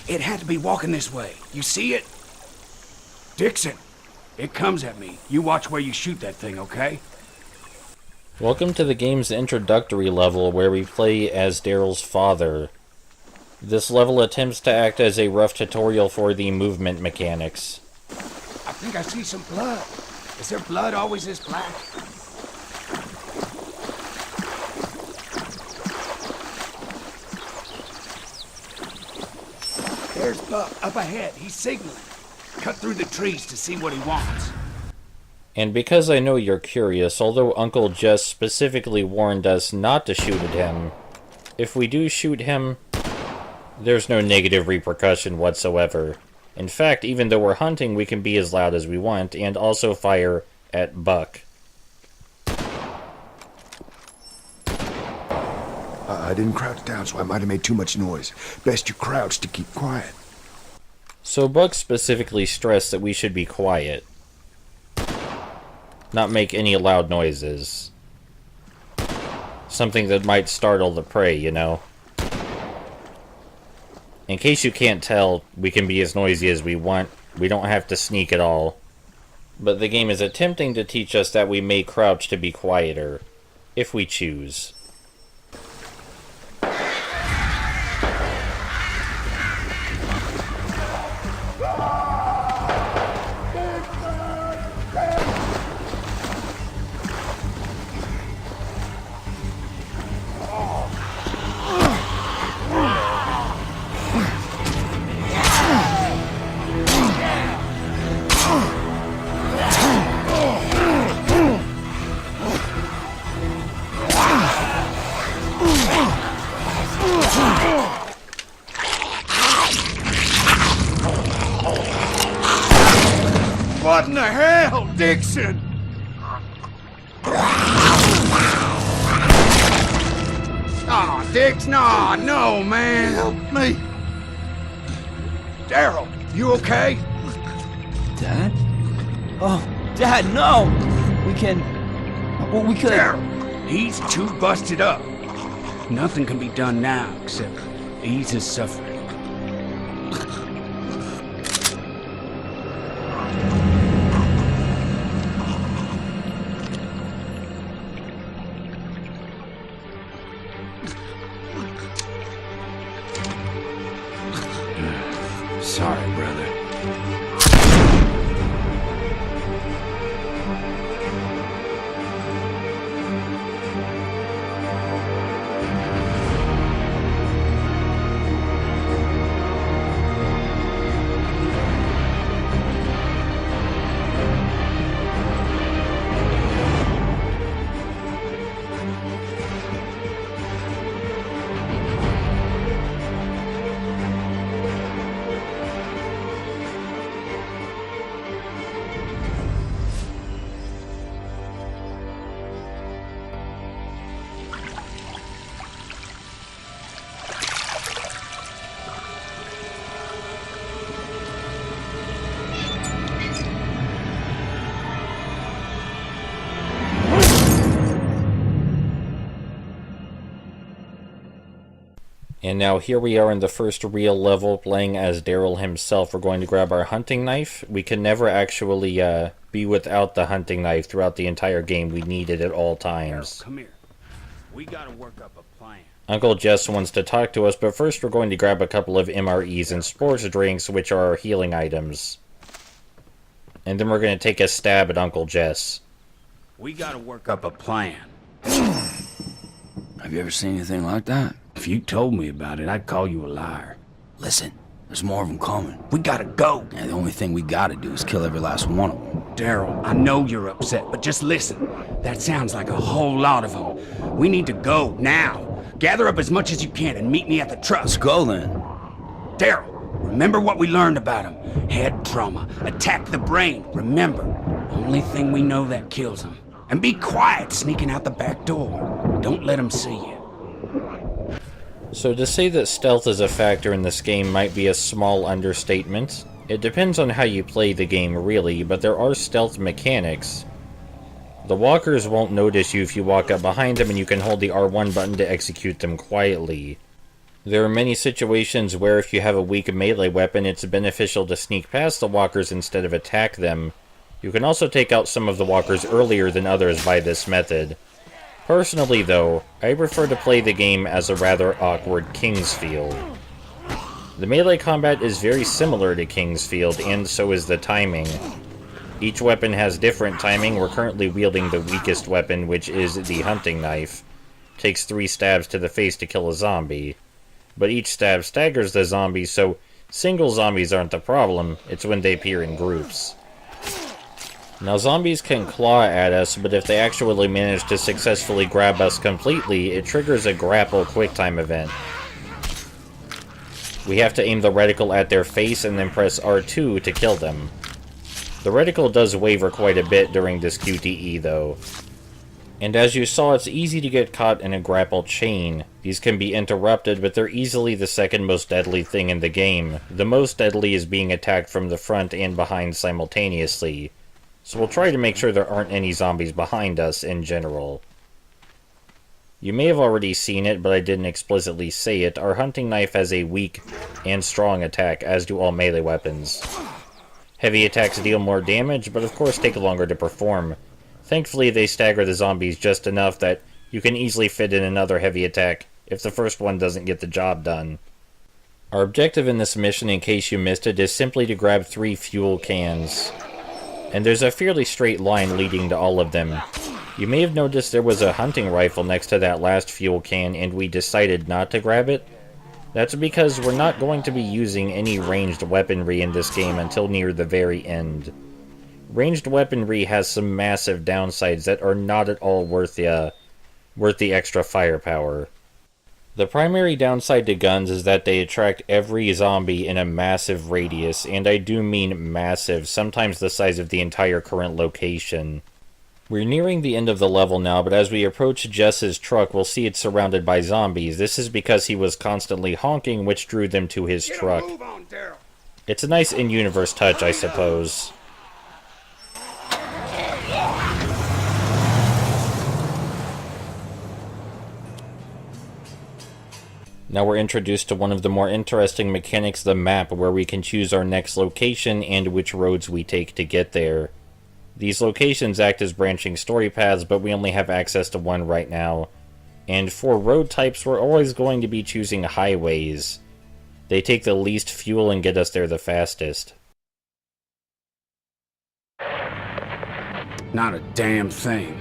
It had to be walking this way. You see it? Dixon, it comes at me. You watch where you shoot that thing, okay? Welcome to the game's introductory level where we play as Daryl's father. This level attempts to act as a rough tutorial for the movement mechanics. I think I see some blood. Is there blood always this black? There's Buck up ahead. He's signaling. Cut through the trees to see what he wants. And because I know you're curious, although Uncle Jess specifically warned us not to shoot at him, if we do shoot him, there's no negative repercussion whatsoever. In fact, even though we're hunting, we can be as loud as we want, and also fire at Buck. I didn't crouch down, so I might have made too much noise. Best you crouch to keep quiet. So Buck specifically stressed that we should be quiet. Not make any loud noises. Something that might startle the prey, you know? In case you can't tell, we can be as noisy as we want. We don't have to sneak at all. But the game is attempting to teach us that we may crouch to be quieter, if we choose. What in the hell, Dixon? Oh, Dix, no, man. Help me! Daryl, you okay? Dad? Oh, Dad, no! We can... Well, we could... Daryl, he's too busted up. Nothing can be done now except ease his suffering. Sorry, brother. And now here we are in the first real level, playing as Daryl himself. We're going to grab our hunting knife. We can never actually be without the hunting knife throughout the entire game. We need it at all times. Daryl, come here. We gotta work up a plan. Uncle Jess wants to talk to us, but first we're going to grab a couple of MREs and sports drinks, which are our healing items. And then we're going to take a stab at Uncle Jess. We gotta work up a plan. Have you ever seen anything like that? If you told me about it, I'd call you a liar. Listen, there's more of them coming. We gotta go. And the only thing we gotta do is kill every last one of them. Daryl, I know you're upset, but just listen. That sounds like a whole lot of them. We need to go, now. Gather up as much as you can and meet me at the truck. Let's go then. Daryl, remember what we learned about him. Head trauma. Attack the brain, remember. Only thing we know that kills him. And be quiet sneaking out the back door. Don't let him see you. So to say that stealth is a factor in this game might be a small understatement. It depends on how you play the game really, but there are stealth mechanics. The walkers won't notice you if you walk up behind them, and you can hold the R1 button to execute them quietly. There are many situations where if you have a weak melee weapon, it's beneficial to sneak past the walkers instead of attack them. You can also take out some of the walkers earlier than others by this method. Personally, though, I prefer to play the game as a rather awkward Kingsfield. The melee combat is very similar to Kingsfield, and so is the timing. Each weapon has different timing. We're currently wielding the weakest weapon, which is the hunting knife. Takes 3 stabs to the face to kill a zombie. But each stab staggers the zombie, so single zombies aren't the problem, it's when they appear in groups. Now zombies can claw at us, but if they actually manage to successfully grab us completely, it triggers a grapple quicktime event. We have to aim the reticle at their face and then press R2 to kill them. The reticle does waver quite a bit during this QTE though. And as you saw, it's easy to get caught in a grapple chain. These can be interrupted, but they're easily the second most deadly thing in the game. The most deadly is being attacked from the front and behind simultaneously. So we'll try to make sure there aren't any zombies behind us in general. You may have already seen it, but I didn't explicitly say it. Our hunting knife has a weak and strong attack, as do all melee weapons. Heavy attacks deal more damage, but of course take longer to perform. Thankfully, they stagger the zombies just enough that you can easily fit in another heavy attack if the first one doesn't get the job done. Our objective in this mission, in case you missed it, is simply to grab 3 fuel cans. And there's a fairly straight line leading to all of them. You may have noticed there was a hunting rifle next to that last fuel can, and we decided not to grab it. That's because we're not going to be using any ranged weaponry in this game until near the very end. Ranged weaponry has some massive downsides that are not at all worth the extra firepower. The primary downside to guns is that they attract every zombie in a massive radius, and I do mean massive, sometimes the size of the entire current location. We're nearing the end of the level now, but as we approach Jess's truck, we'll see it's surrounded by zombies. This is because he was constantly honking, which drew them to his truck. It's a nice in-universe touch, I suppose. Now we're introduced to one of the more interesting mechanics of the map, where we can choose our next location and which roads we take to get there. These locations act as branching story paths, but we only have access to one right now. And for road types, we're always going to be choosing highways. They take the least fuel and get us there the fastest. Not a damn thing.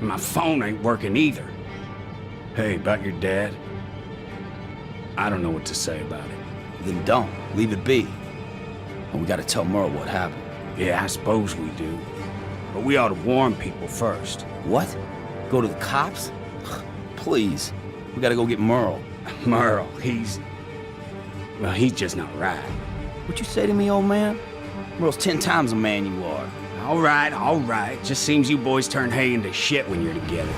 My phone ain't working either. Hey, about your dad? I don't know what to say about it. Then don't. Leave it be. And we gotta tell Merle what happened. Yeah, I suppose we do. But we ought to warn people first. What? Go to the cops? Please. We gotta go get Merle. Merle, he's just not right. What you say to me, old man? Merle's 10 times the man you are. All right. Just seems you boys turn hay into shit when you're together.